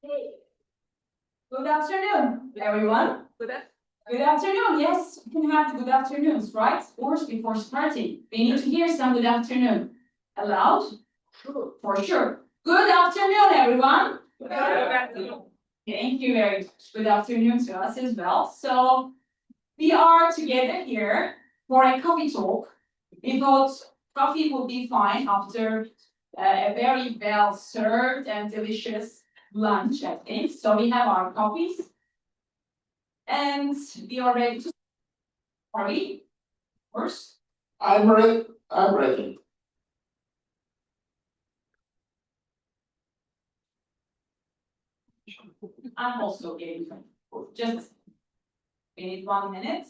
Hey. Good afternoon, everyone. Good afternoon. Yes, we can have the good afternoons, right? Of course, before starting, we need to hear some good afternoon. Aloud? Sure. For sure. Good afternoon, everyone. Good afternoon. Thank you very much. Good afternoon to us as well. So, we are together here for a coffee talk. We thought coffee would be fine after a very well served and delicious lunch, I think. So we have our coffees and we are ready to start. Are we? Of course. I'm ready. I'm ready. I'm also getting just we need 1 minute.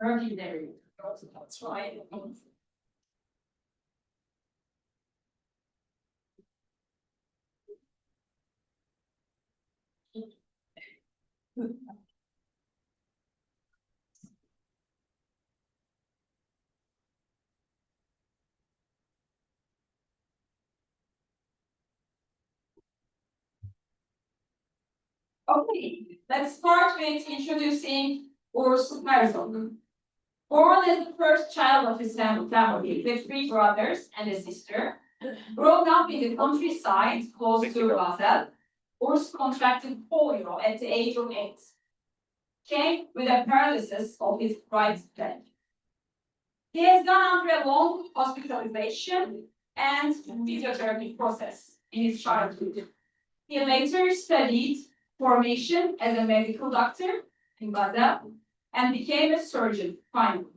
Turkey there. That's right. Okay, let's start with introducing Urs Herzog. Born as the first child of his family with 3 brothers and a sister, grown up in the countryside close to Basel, Urs contracted polio at the age of 8. Came with a paralysis of his right leg. He has gone under a long hospitalization and physiotherapy process in his childhood. He later studied formation as a medical doctor in Basel and became a surgeon finally.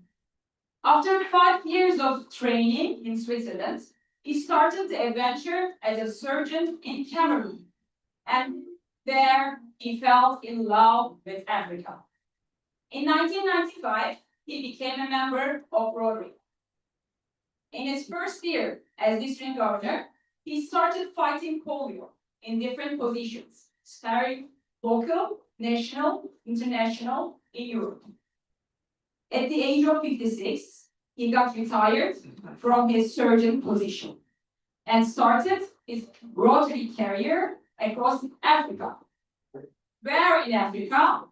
After 5 years of training in Switzerland, he started the adventure as a surgeon in Cameroon. And there he fell in love with Africa. In 1995, he became a member of Rotary. In his first year as district governor, he started fighting polio in different positions, starting local, national, international in Europe. At the age of 56, he got retired from his surgeon position and started his Rotary career across Africa. Where in Africa?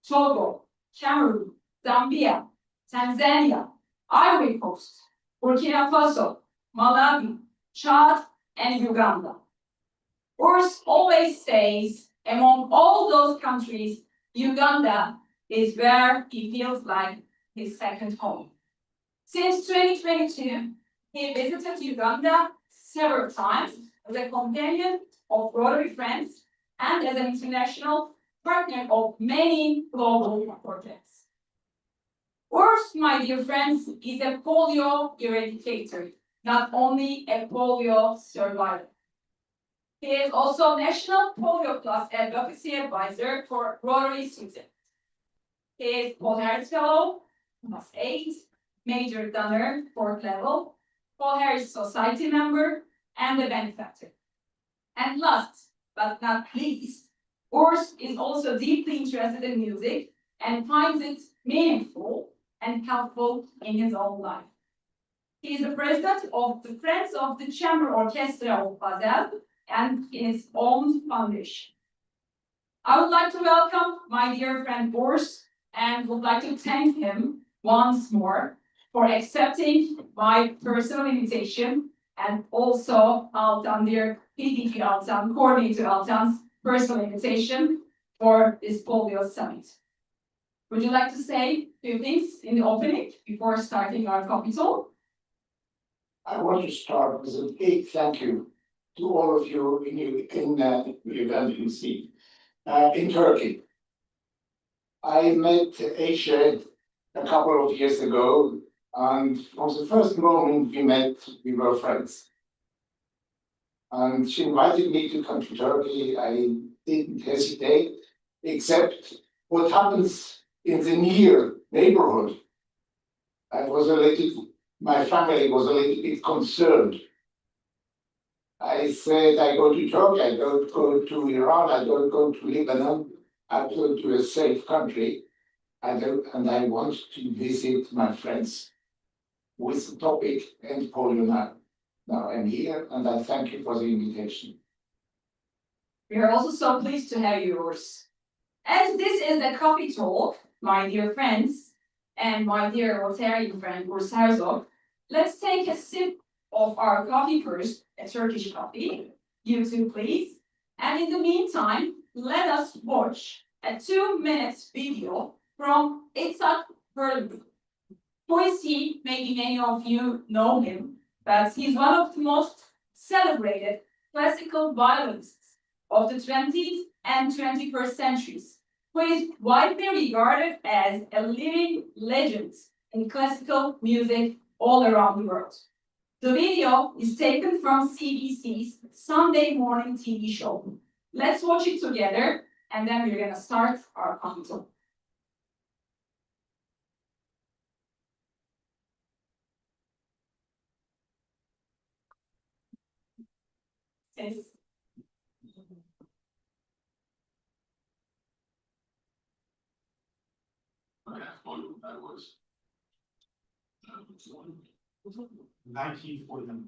Togo, Cameroon, Zambia, Tanzania, Ivory Coast, Burkina Faso, Malawi, Chad, and Uganda. Urs always says, among all those countries, Uganda is where he feels like his second home. Since 2022, he visited Uganda several times as a companion of Rotary friends and as an international partner of many global projects. Urs, my dear friends, is a polio eradicator, not only a polio survivor. He is also National Polio Plus Advocacy Advisor for Rotary Switzerland. He is Paul Harris Fellow, Plus 8, Major Donor, 4th level, Paul Harris Society member, and a benefactor. And last but not least, Urs is also deeply interested in music and finds it meaningful and helpful in his own life. He is the president of the Friends of the Chamber Orchestra of Basel and in his own foundation. I would like to welcome my dear friend Urs and would like to thank him once more for accepting my personal invitation and also Altandir PDG Altan, Coordinator Altan's personal invitation for this polio summit. Would you like to say a few things in the opening before starting our coffee talk? I want to start with a big thank you to all of you in Uganda, in Turkey. I met Asia a couple of years ago, and from the first moment we met, we were friends. And she invited me to come to Turkey. I didn't hesitate, except what happens in the near neighborhood. My family was a little bit concerned. I said, I go to Turkey, I don't go to Iran, I don't go to Lebanon, I go to a safe country. And I want to visit my friends with the topic and polio now. Now I'm here and I thank you for the invitation. We are also so pleased to have yours. As this is a coffee talk, my dear friends, and my dear Rotarian friend Urs Herzog, let's take a sip of our coffee first, a Turkish coffee. You too, please. And in the meantime, let us watch a 2-minute video from Itzhak Bölge. Who is he? Maybe many of you know him, but he's one of the most celebrated classical violinists of the 20th and 21st centuries, who is widely regarded as a living legend in classical music all around the world. The video is taken from CBC's Sunday morning TV show. Let's watch it together, and then we're gonna start our content. Yes. That was 1949.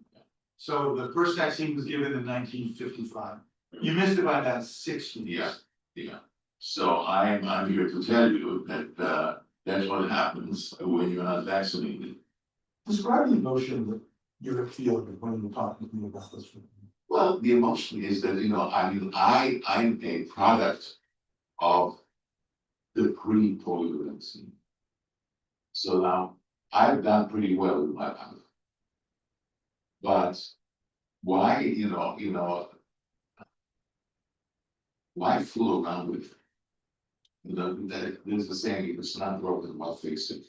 So the first vaccine was given in 1955. You missed it by about 6 years. Yeah. So I'm here to tell you that that's what happens when you're not vaccinated. Describe the emotion that you're feeling when you're talking to me about this. Well, the emotion is that, I'm a product of the pre-polio vaccine. So now I've done pretty well with my life. But why, why fool around with it? There's the saying, if it's not broken, why fix it?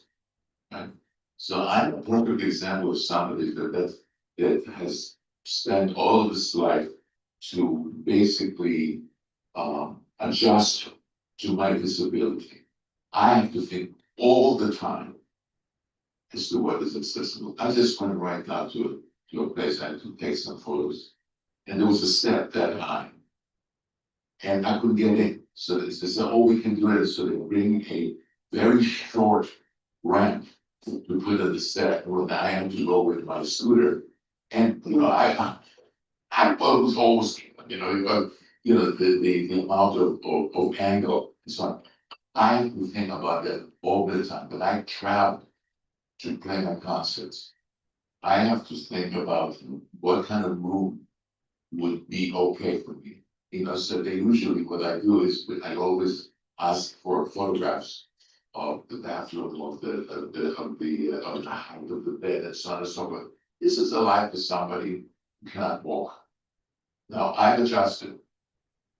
Right? So I'm a perfect example of somebody that has spent all of his life to basically adjust to my disability. I have to think all the time as to what is accessible. I just went right now to a place, I had to take some photos, and there was a step that high, and I couldn't get in. So they said, "Oh, we can do it." So they bring a very short ramp to put at the step, where I had to go with my scooter, and I thought it was almost, the amount of angle. So I would think about that all the time, but I travel to play my concerts. I have to think about what kind of room would be okay for me. So they usually, what I do is, I always ask for photographs of the bathroom, of the height of the bed, and so on and so forth. This is a life of somebody who cannot walk. Now, I've adjusted.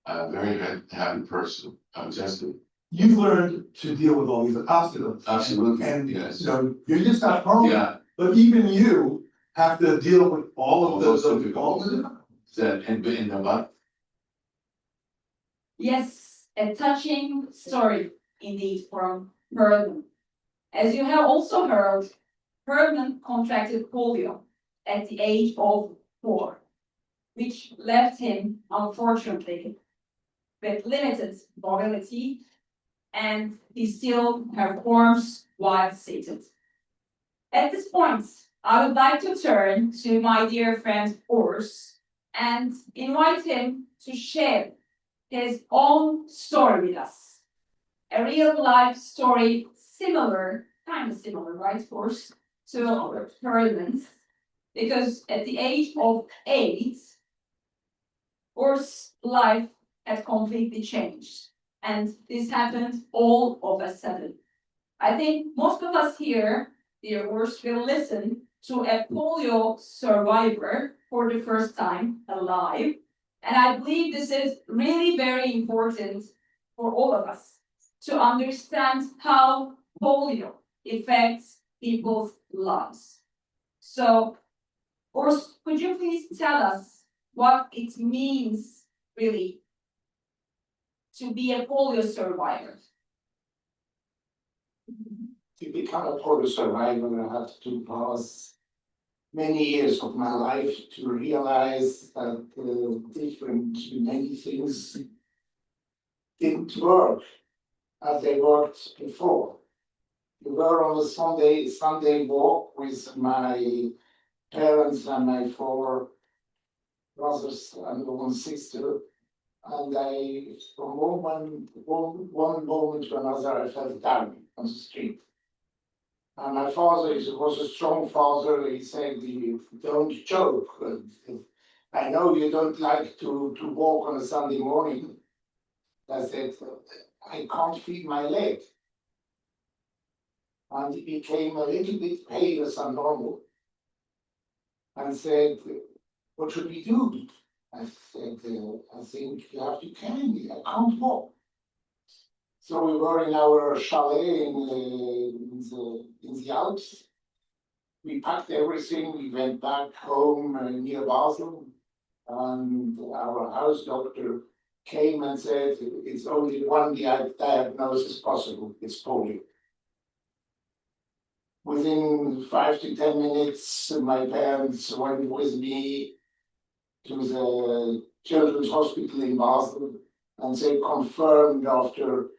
I'm a very happy person. I'm adjusted. You've learned to deal with all these obstacles. Absolutely, And, yes. you're just not home. Yeah, But even you have to deal with all of those the difficulties. That and in the what? Yes, a touching story indeed from Herman. As you have also heard, Herman contracted polio at the age of 4, which left him, unfortunately, with limited mobility, and he still performs while seated. At this point, I would like to turn to my dear friend Urs and invite him to share his own story with us. A real life story similar, kind of similar, right, Urs, to Herman's. Because at the age of 8, Urs' life had completely changed. And this happened all of a sudden. I think most of us here, dear Urs, will listen to a polio survivor for the first time alive. And I believe this is really very important for all of us to understand how polio affects people's lives. So, Urs, could you please tell us what it means really to be a polio survivor? to become a polio survivor, I had to pass many years of my life to realize that many things didn't work as they worked before. We were on a Sunday walk with my parents and my 4 brothers and 1 sister. And from one moment to another, I fell down on the street. And my father was a strong father. He said, "You don't joke. I know you don't like to walk on a Sunday morning." I said, "I can't feel my leg." And he became a little bit paler than normal and said, "What should we do?" I said, "I think you have to carry me. I can't walk." So we were in our chalet in the Alps. We packed everything. We went back home near Basel, and our house doctor came and said, "It's only one diagnosis possible. It's polio." Within 5 to 10 minutes, my parents went with me to the children's hospital in Basel, and they confirmed after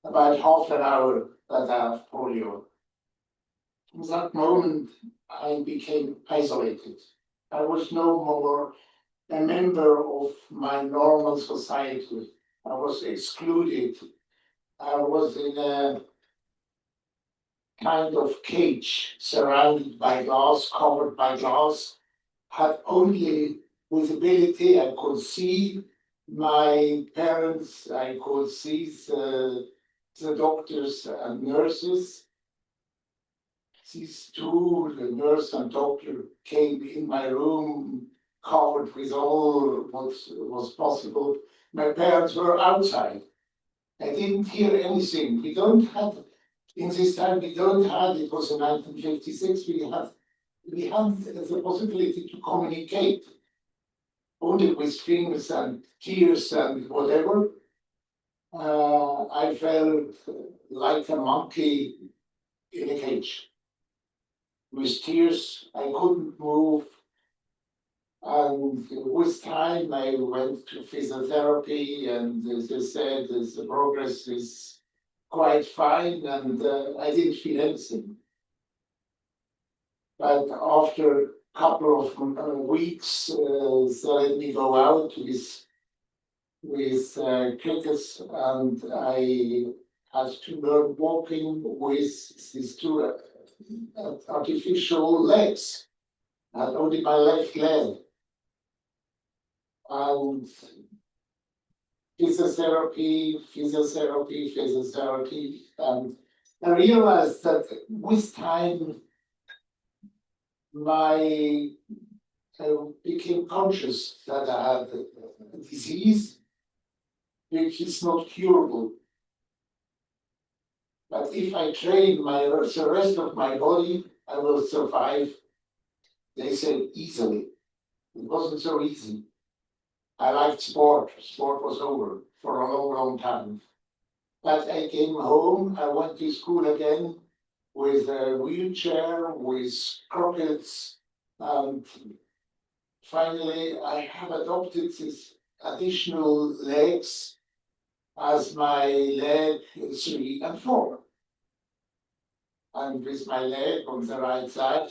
about half an hour that I have polio. From that moment, I became isolated. I was no more a member of my normal society. I was excluded. I was in a kind of cage surrounded by glass, covered by glass, had only visibility. I could see my parents, I could see the doctors and nurses. These two, the nurse and doctor, came in my room covered with all what was possible. My parents were outside. I didn't hear anything. We don't have, in this time, we don't have, it was in 1956, we had the possibility to communicate only with fingers and tears and whatever. I felt like a monkey in a cage. With tears, I couldn't move. And with time, I went to physiotherapy, and they said the progress is quite fine, and I didn't feel anything. But after a couple of weeks, they let me go out with crickets, and I had to learn walking with these 2 artificial legs. I had only my left leg. And physiotherapy, and I realized that with time, I became conscious that I had a disease which is not curable. But if I train the rest of my body, I will survive. They said easily. It wasn't so easy. I liked sport. Sport was over for a long, long time. But I came home. I went to school again with a wheelchair, with crockets, and finally I have adopted these additional legs as my leg 3 and 4. And with my leg on the right side,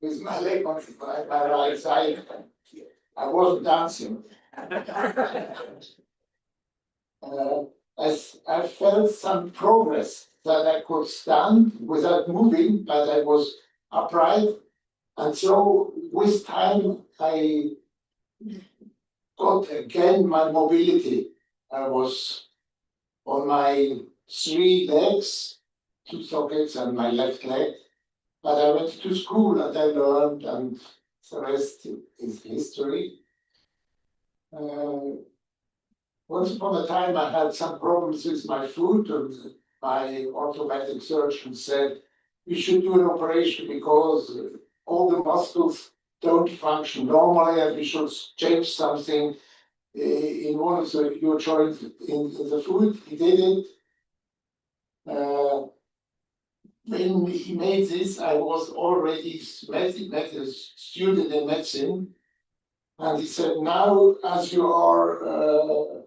my right side, I wasn't dancing. I felt some progress that I could stand without moving, but I was upright. And so with time, I got again my mobility. I was on my 3 legs, 2 sockets and my left leg. But I went to school and I learned, and the rest is history. Once upon a time, I had some problems with my foot, and my orthopedic surgeon said we should do an operation because all the muscles don't function normally, and we should change something in one of your joints in the foot. He did it. When he made this, I was already a student in medicine. And he said, now as you are a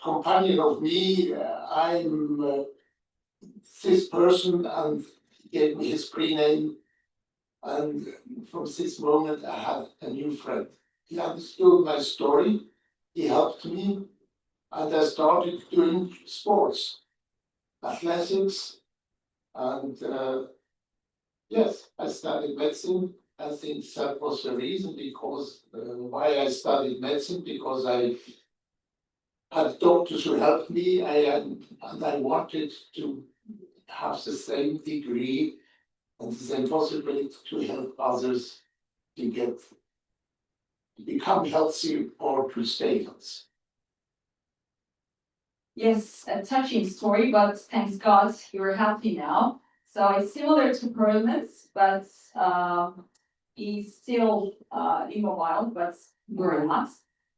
companion of me, I'm this person, and he gave me his pre-name. And from this moment, I had a new friend. He understood my story, he helped me, and I started doing sports, athletics, and yes, I studied medicine. I think that was the reason because why I studied medicine, because I had doctors who helped me, and I wanted to have the same degree and the same possibility to help others to become healthy or to stay healthy. Yes, a touching story, but thanks God you're healthy now. So it's similar to Perlman's, but he's still immobile, but we're not.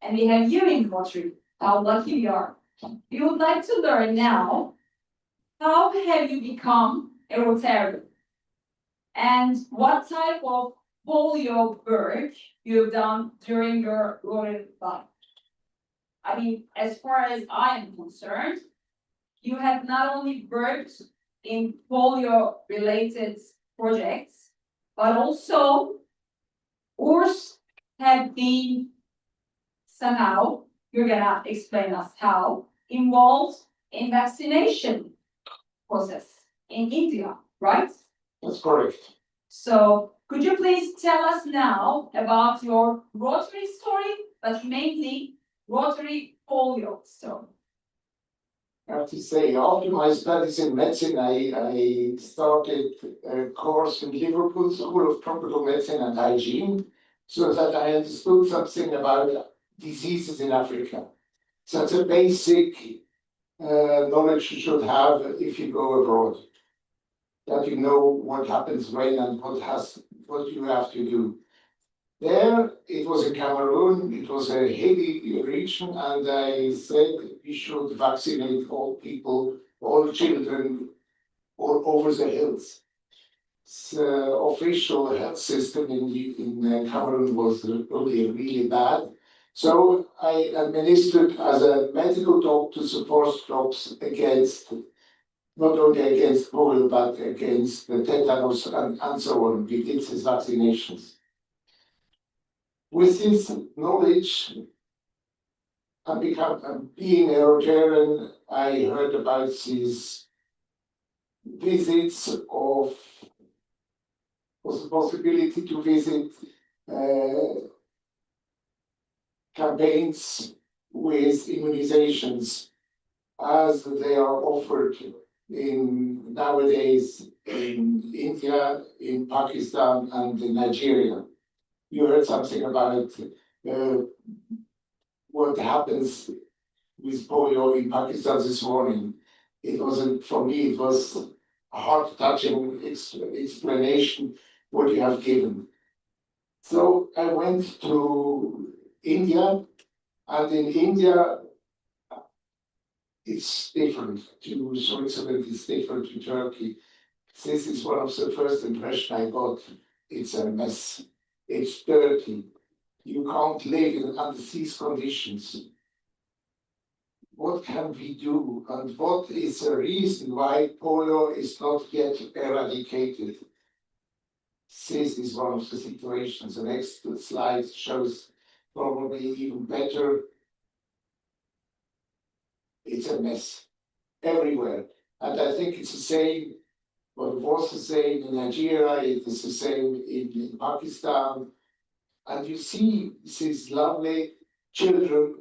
And we have you in Rotary. How lucky we are. We would like to learn now, how have you become a Rotarian? And what type of polio work you've done during your Rotary life? I mean, as far as I am concerned, you have not only worked in polio-related projects, but also ORS have been somehow, you're gonna explain us how, involved in vaccination process in India, right? That's correct. So could you please tell us now about your Rotary story, but mainly Rotary polio story? I have to say, after my studies in medicine, I started a course in Liverpool School of Tropical Medicine and Hygiene, so that I understood something about diseases in Africa. So that's a basic knowledge you should have if you go abroad. That you know what happens when and what you have to do. There, it was in Cameroon, it was a hilly region, and I said we should vaccinate all people, all children, all over the hills. The official health system in Cameroon was really bad. So I administered as a medical doctor support drops against, not only against polio, but against the tetanus and so on. We did these vaccinations. With this knowledge, being a Rotarian, I heard about these visits of was the possibility to visit campaigns with immunizations as they are offered in nowadays in India, in Pakistan, and in Nigeria. You heard something about what happens with polio in Pakistan this morning. It wasn't, for me, it was a heart-touching explanation what you have given. So I went to India, and in India, it's different to Switzerland, it's different to Turkey. This is one of the first impressions I got. It's a mess. It's dirty. You can't live under these conditions. What can we do? And what is the reason why polio is not yet eradicated? This is one of the situations. The next slide shows probably even better. It's a mess everywhere. And I think it's the same, what was the same in Nigeria, it is the same in Pakistan. And you see these lovely children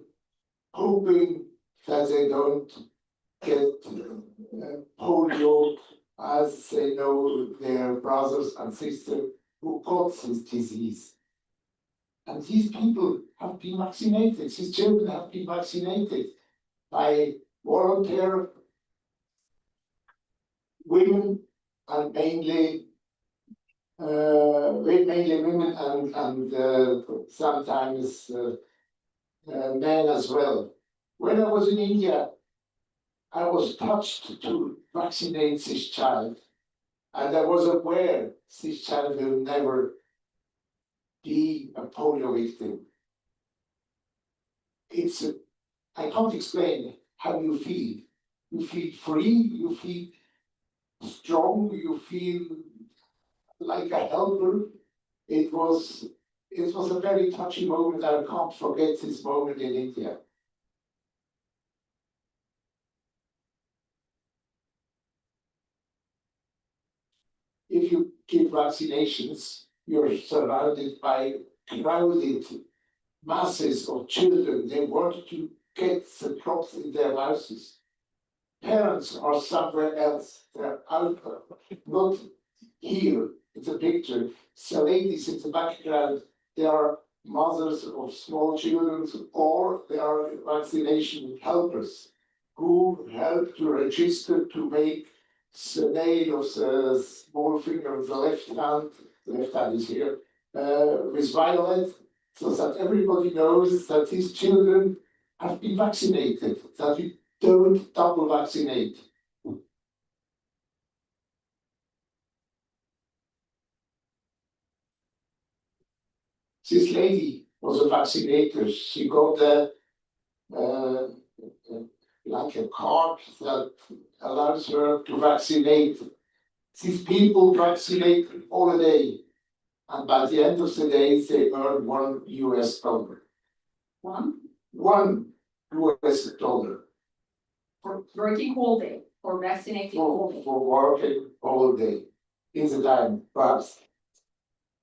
hoping that they don't get polio, as they know their brothers and sisters who got this disease. And these people have been vaccinated, these children have been vaccinated by volunteer women, and mainly women and sometimes men as well. When I was in India, I was touched to vaccinate this child. And I was aware this child will never be a polio victim. I can't explain how you feel. You feel free, you feel strong, you feel like a helper. It was a very touching moment. I can't forget this moment in India. If you give vaccinations, you're surrounded by crowded masses of children. They want to get the drops in their mouths. Parents are somewhere else. They're out, not here in the picture. The ladies in the background, they are mothers of small children, or they are vaccination helpers who help to register to make the nail of the small finger of the left hand is here, with violet, so that everybody knows that these children have been vaccinated, that we don't double vaccinate. This lady was a vaccinator. She got like a card that allows her to vaccinate. These people vaccinate all day, and by the end of the day, they earn $1. $1 For working all day, for vaccinating all day. for working all day in the time. But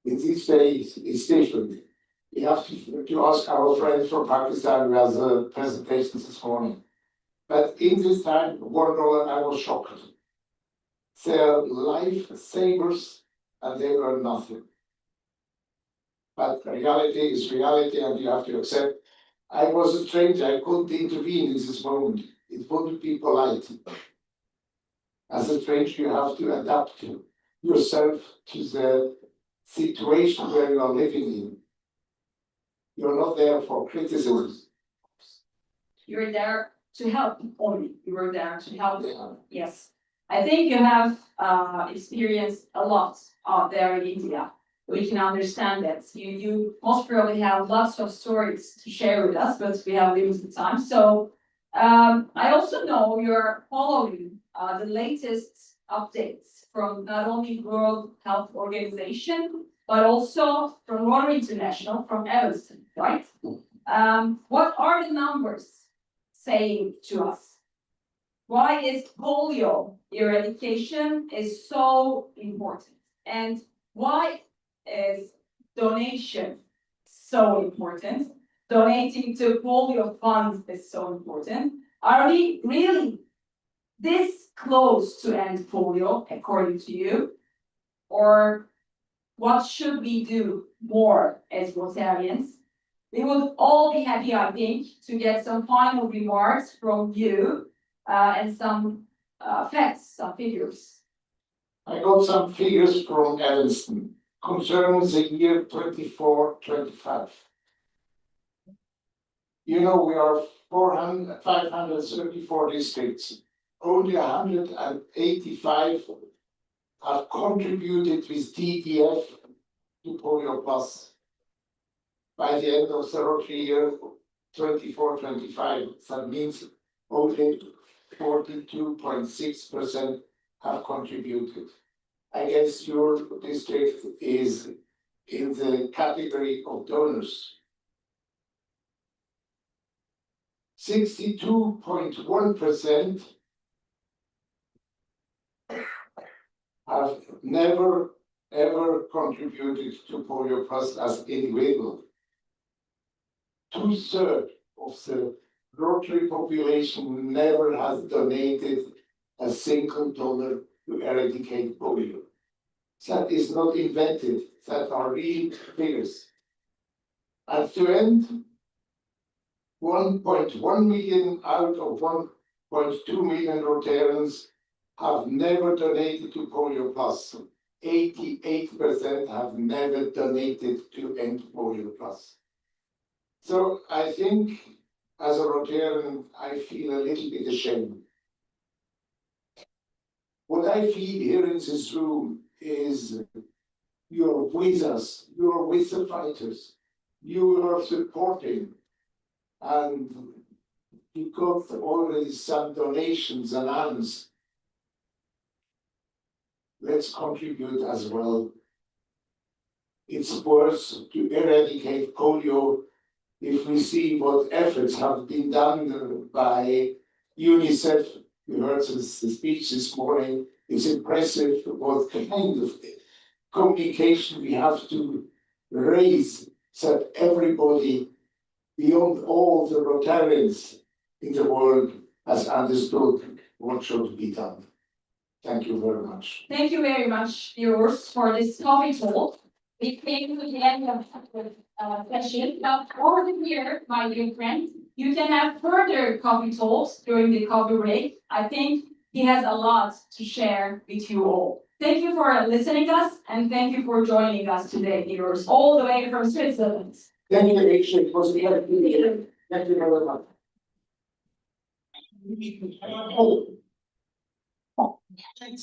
in these days, it's different. We have to ask our friends from Pakistan who has a presentation this morning. But in this time, $1, I was shocked. They're lifesavers and they earn nothing. But reality is reality, and you have to accept. I was a stranger, I couldn't intervene in this moment. It wouldn't be polite. As a stranger, you have to adapt yourself to the situation where you are living in. You're not there for criticism. You're there to help only. You were there to help. Yeah. Yes. I think you have experienced a lot out there in India. We can understand that. You most probably have lots of stories to share with us, but we have limited time. So I also know you're following the latest updates from not only World Health Organization, but also from Rotary International, from Evanston, right? What are the numbers saying to us? Why is polio eradication is so important? And why is donation so important? Donating to polio funds is so important. Are we really this close to end polio, according to you? Or what should we do more as Rotarians? We would all be happy, I think, to get some final remarks from you and some facts, some figures. I got some figures from Evanston concerning the year 24-25. You know, we are 534 districts. Only 185 have contributed with DDF to Polio Plus. By the end of the Rotary year 24-25, that means only 42.6% have contributed. I guess your district is in the category of donors. 62.1% have never ever contributed to Polio Plus as individual. 2/3 of the Rotary population never has donated a single dollar to eradicate polio. That is not invented, that are real figures. And to end, 1.1 million out of 1.2 million Rotarians have never donated to Polio Plus. 88% have never donated to end Polio Plus. So I think as a Rotarian, I feel a little bit ashamed What I feel here in this room is you're with us, you're with the fighters, you are supporting, and you got already some donations announced. Let's contribute as well. It's worse to eradicate polio if we see what efforts have been done by UNICEF. We heard the speech this morning. It's impressive what kind of communication we have to raise so that everybody beyond all the Rotarians in the world has understood what should be done. Thank you very much. Thank you very much, viewers, for this coffee talk. We came to the end of the session, but over here, my dear friends, you can have further coffee talks during the coffee break. I think he has a lot to share with you all. Thank you for listening us, and thank you for joining us today, viewers, all the way from Switzerland. Thank you, Rachel. It was a pleasure. Thank you very much.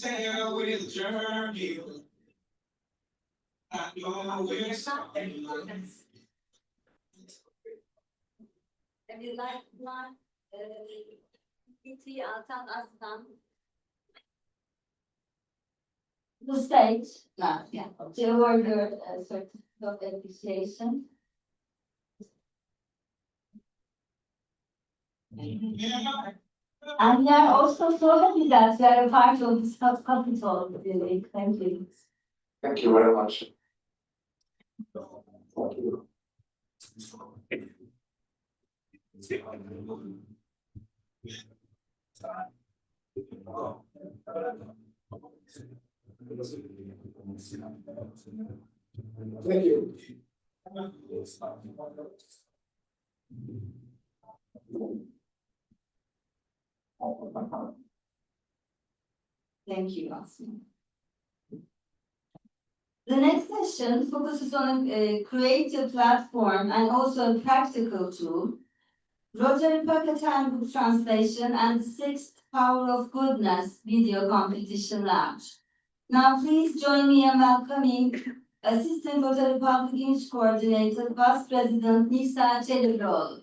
Tell with journey. I know we're something. The stage, to award your certificate of appreciation. And we are also so happy that you are a part of this capital, really. Thank you. Thank you very much. Thank you. Thank you. Thank you, Asma. The next session focuses on a creative platform and also a practical tool. Rotary Pocket Handbook Translation and the 6th Power of Goodness video competition launch. Now please join me in welcoming Assistant Rotary Public Image Coordinator, Vice President Nisa Çelebiroğlu.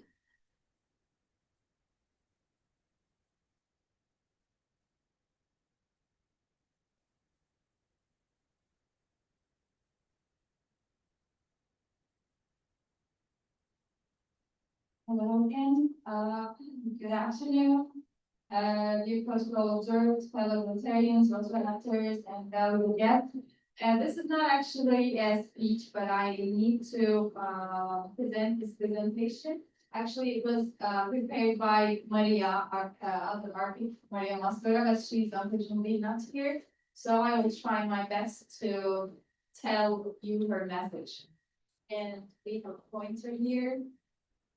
Hello again, good afternoon. Dear protocol observers, fellow Rotarians, Rotary actors, and valuable guests. This is not actually a speech, but I need to present this presentation. Actually, it was prepared by Maria, our architect, Maria Mastora, but she's unfortunately not here. So I will try my best to tell you her message. And we have a pointer here.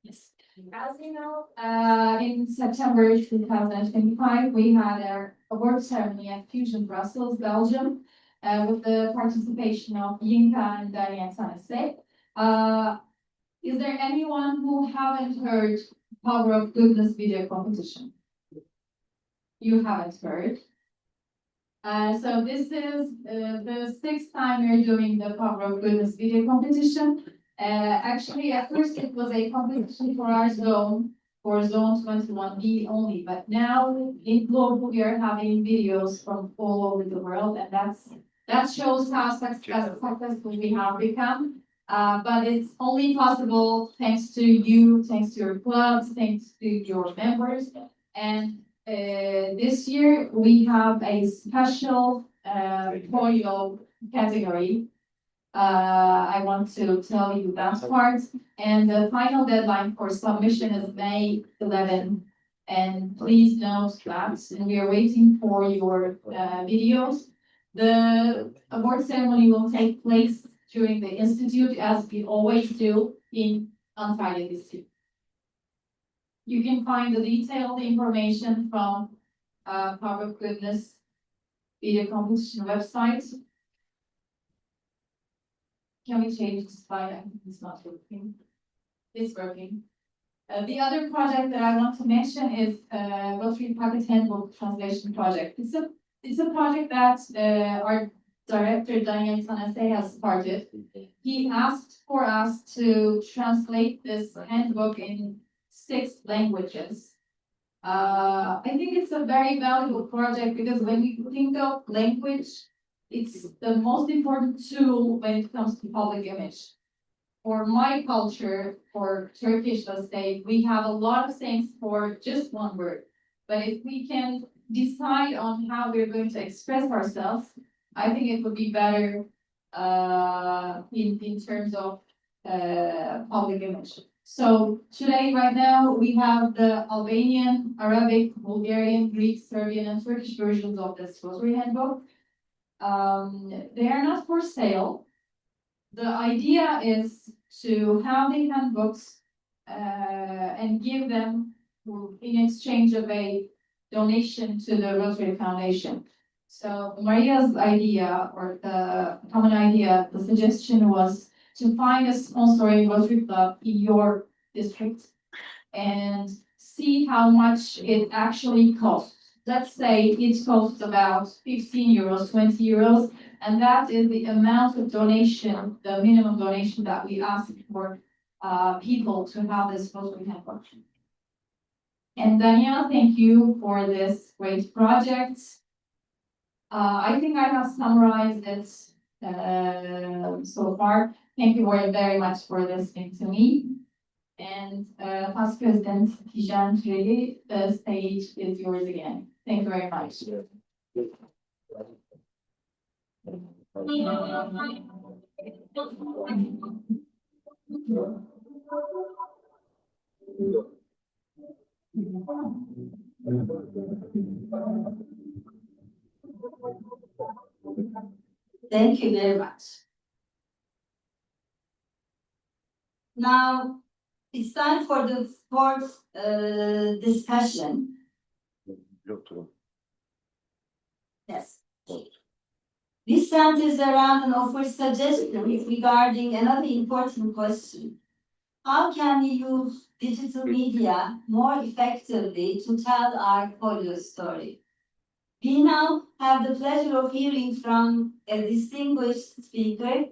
Yes. As you know, in September 2025, we had our award ceremony at Fusion Brussels, Belgium, with the participation of Yinka and Diane Sanese. Is there anyone who haven't heard Power of Goodness video competition? You haven't heard. So this is the 6th time we're doing the Power of Goodness video competition. Actually, at first it was a competition for our zone, for zone 21B only, but now in global we are having videos from all over the world, and that shows how successful we have become. But it's only possible thanks to you, thanks to your clubs, thanks to your members. And this year we have a special polio category. I want to tell you that part. And the final deadline for submission is May 11. And please note that, and we are waiting for your videos. The award ceremony will take place during the Institute, as we always do in Antalya this year. You can find the detailed information from Power of Goodness video competition website. Can we change the slide? I think it's not working. It's working. The other project that I want to mention is Rotary Pocket Handbook Translation Project. It's a project that our director Daniel Tanase has started. He asked for us to translate this handbook in 6 languages. I think it's a very valuable project because when we think of language, it's the most important tool when it comes to public image. For my culture, for Turkish, let's say, we have a lot of sayings for just one word. But if we can decide on how we're going to express ourselves, I think it would be better in terms of public image. So today, right now, we have the Albanian, Arabic, Bulgarian, Greek, Serbian, and Turkish versions of this Rotary handbook. They are not for sale. The idea is to have the handbooks and give them in exchange of a donation to the Rotary Foundation. So Maria's idea, or the common idea, the suggestion was to find a sponsoring Rotary Club in your district and see how much it actually costs. Let's say it costs about 15 euros, 20 euros, and that is the amount of donation, the minimum donation that we ask for people to have this Rotary handbook. And Danielle, thank you for this great project. I think I have summarized it so far. Thank you very much for listening to me. And past President Tijan Türeli, the stage is yours again. Thank you very much. Thank you very much. Now, it's time for the fourth discussion. Yes. This centers around and offers suggestions regarding another important question. How can we use digital media more effectively to tell our polio story? We now have the pleasure of hearing from a distinguished speaker,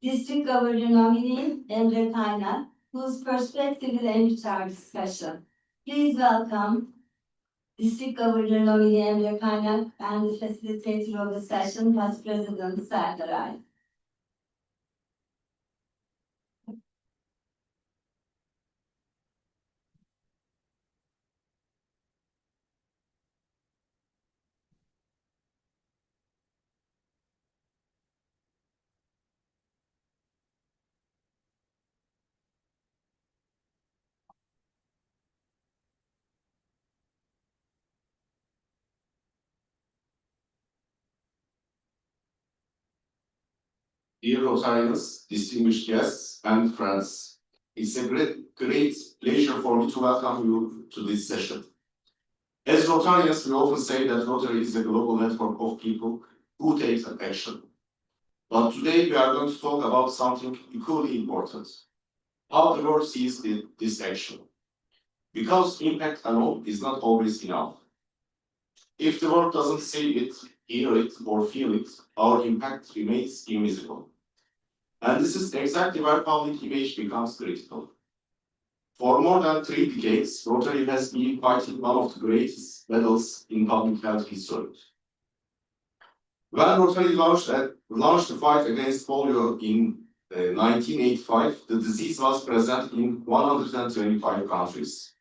District Governor nominee Emre Kaynak, whose perspective will enrich our discussion. Please welcome District Governor nominee Emre Kaynak and the facilitator of the session, Past President Serdar Ay. Dear Rotarians, distinguished guests, and friends, it's a great pleasure for me to welcome you to this session. As Rotarians, we often say that Rotary is a global network of people who take action. But today we are going to talk about something equally important: how the world sees this action. Because impact alone is not always enough. If the world doesn't see it, hear it, or feel it, our impact remains invisible. And this is exactly where public image becomes critical. For more than 3 decades, Rotary has been fighting one of the greatest battles in public health history. When Rotary launched the fight against polio in 1985, the disease was present in 125 countries.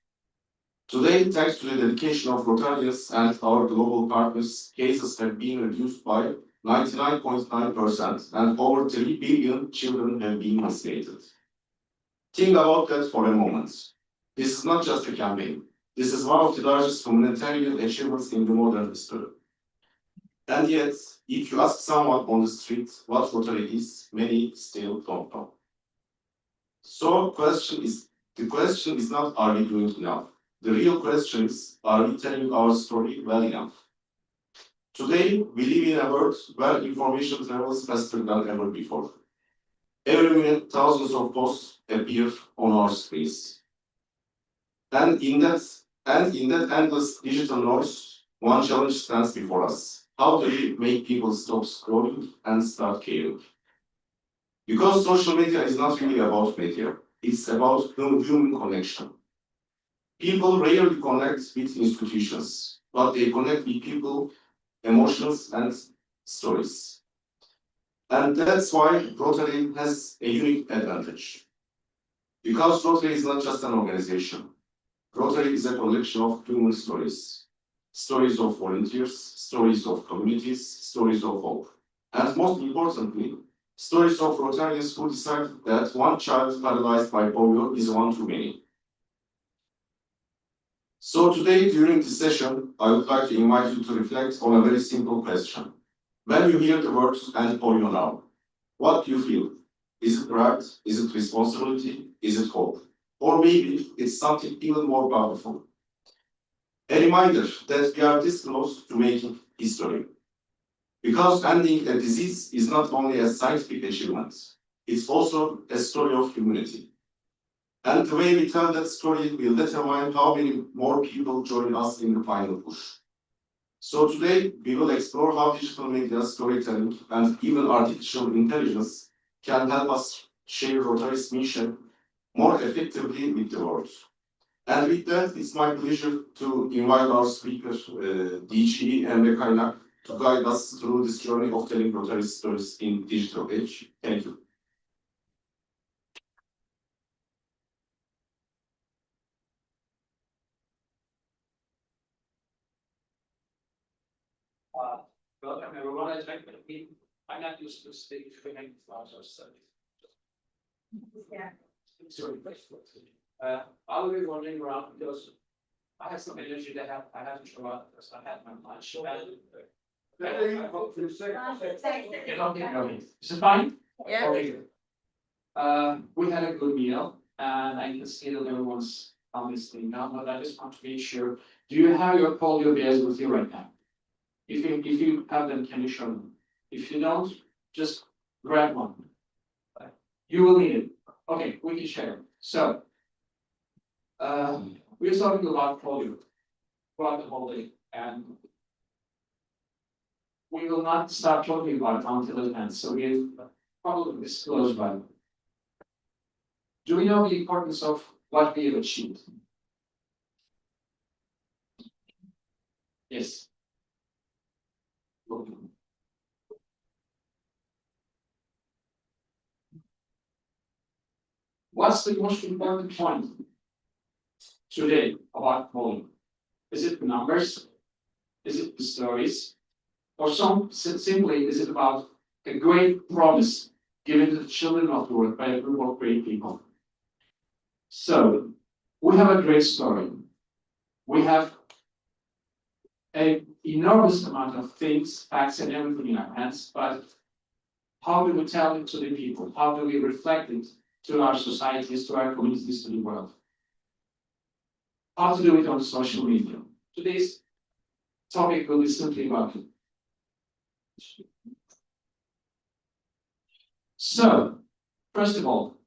Today, thanks to the dedication of Rotarians and our global partners, cases have been reduced by 99.9%, and over 3 billion children have been vaccinated. Think about that for a moment. This is not just a campaign. This is one of the largest humanitarian achievements in the modern history. And yet, if you ask someone on the street what Rotary is, many still don't know. So the question is not, are we doing enough? The real question is, are we telling our story well enough? Today, we live in a world where information travels faster than ever before. Every minute, thousands of posts appear on our screens. And in that endless digital noise, one challenge stands before us: How do we make people stop scrolling and start caring? Because social media is not really about media, it's about human connection. People rarely connect with institutions, but they connect with people, emotions, and stories. And that's why Rotary has a unique advantage. Because Rotary is not just an organization, Rotary is a collection of human stories. Stories of volunteers, stories of communities, stories of hope. And most importantly, stories of Rotarians who decide that one child paralyzed by polio is one too many. So today, during this session, I would like to invite you to reflect on a very simple question. When you hear the words anti-polio now, what do you feel? Is it pride? Is it responsibility? Is it hope? Or maybe it's something even more powerful. A reminder that we are this close to making history. Because ending a disease is not only a scientific achievement, it's also a story of humanity. And the way we tell that story will determine how many more people join us in the final push. So today, we will explore how digital media, storytelling, and even artificial intelligence can help us share Rotary's mission more effectively with the world. And with that, it's my pleasure to invite our speaker, DG Emre Kaynak, to guide us through this journey of telling Rotary stories in digital age. Thank you. Welcome everyone, I'm not used to speaking to many flowers or studies. Yeah. Sorry, I will be wandering around because I have some energy that I have to show up because I had my lunch. I hope for a second. Is it fine? Yeah. Okay. We had a good meal and I can see that everyone's on this thing now, but I just want to make sure, do you have your polio bears with you right now? If you have them, can you show them? If you don't, just grab one. You will need it. Okay, we can share. So, we're talking about polio throughout the whole day, and we will not stop talking about it until it ends. So we probably disclose by. Do we know the importance of what we have achieved? Yes. What's the most important point today about polio? Is it the numbers? Is it the stories? Or simply is it about a great promise given to the children of the world by a group of great people? So we have a great story. We have an enormous amount of things, facts, and everything in our hands, but how do we tell it to the people? How do we reflect it to our societies, to our communities, to the world? How to do it on social media? Today's topic will be simply about it. So, first of all,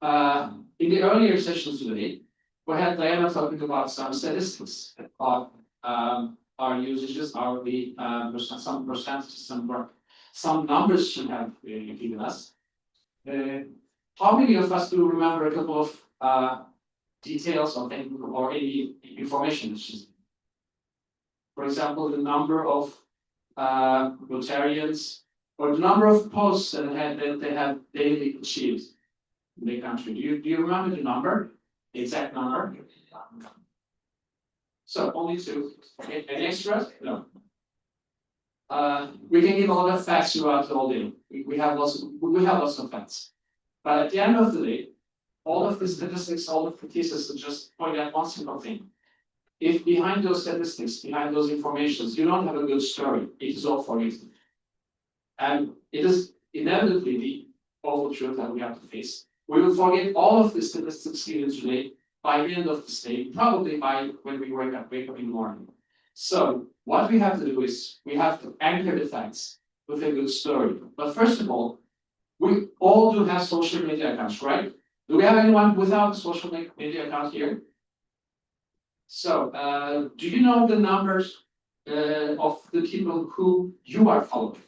in the earlier sessions today, we had Diana talking about some statistics about our usages, some percentages, some numbers she have given us. How many of us do remember a couple of details or any information? For example, the number of Rotarians or the number of posts that they have daily achieved in the country. Do you remember the number? The exact number? So only two. Okay, any extra? No. We can give a lot of facts throughout the whole day. We have lots of facts. But at the end of the day, all of the statistics, all of the thesis just point out one simple thing. If behind those statistics, behind those informations, you don't have a good story, it is all forgotten. And it is inevitably the awful truth that we have to face. We will forget all of the statistics given today by the end of this day, probably by when we wake up in the morning. So what we have to do is we have to anchor the facts with a good story. But first of all, we all do have social media accounts, right? Do we have anyone without a social media account here? So do you know the numbers of the people who you are following.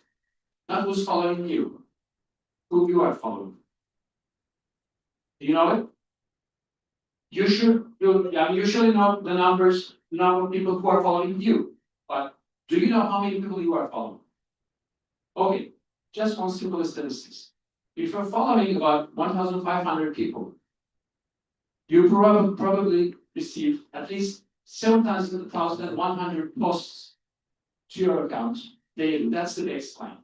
Not who's following you, who you are following. Do you know it? You usually know the numbers, the number of people who are following you, but do you know how many people you are following? Okay, just one simple statistics. If you're following about 1,500 people, you probably receive at least 7,100 posts to your account daily. That's the baseline.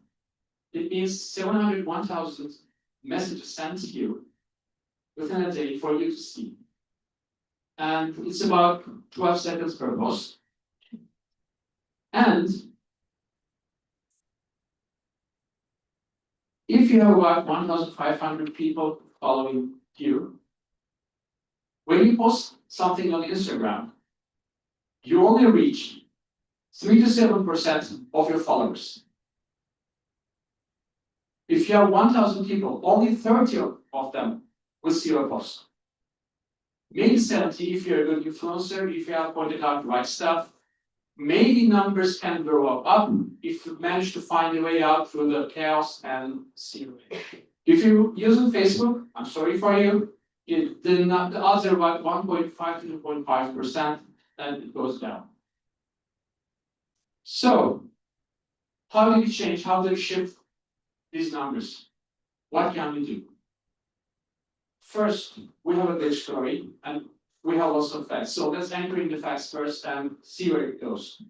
It means 1,000 messages sent to you within a day for you to see. And it's about 12 seconds per post. And if you have about 1,500 people following you, when you post something on Instagram, you only reach 3 to 7% of your followers. If you have 1,000 people, only 30 of them will see your post. Maybe 70 if you're a good influencer, if you have pointed out the right stuff. Maybe numbers can go up if you manage to find a way out through the chaos and see your way. If you're using Facebook, I'm sorry for you, the odds are about 1.5 to 2.5%, and it goes down. So, how do we change? How do we shift these numbers? What can we do? First, we have a big story and we have lots of facts. So let's anchor in the facts first and see where it goes.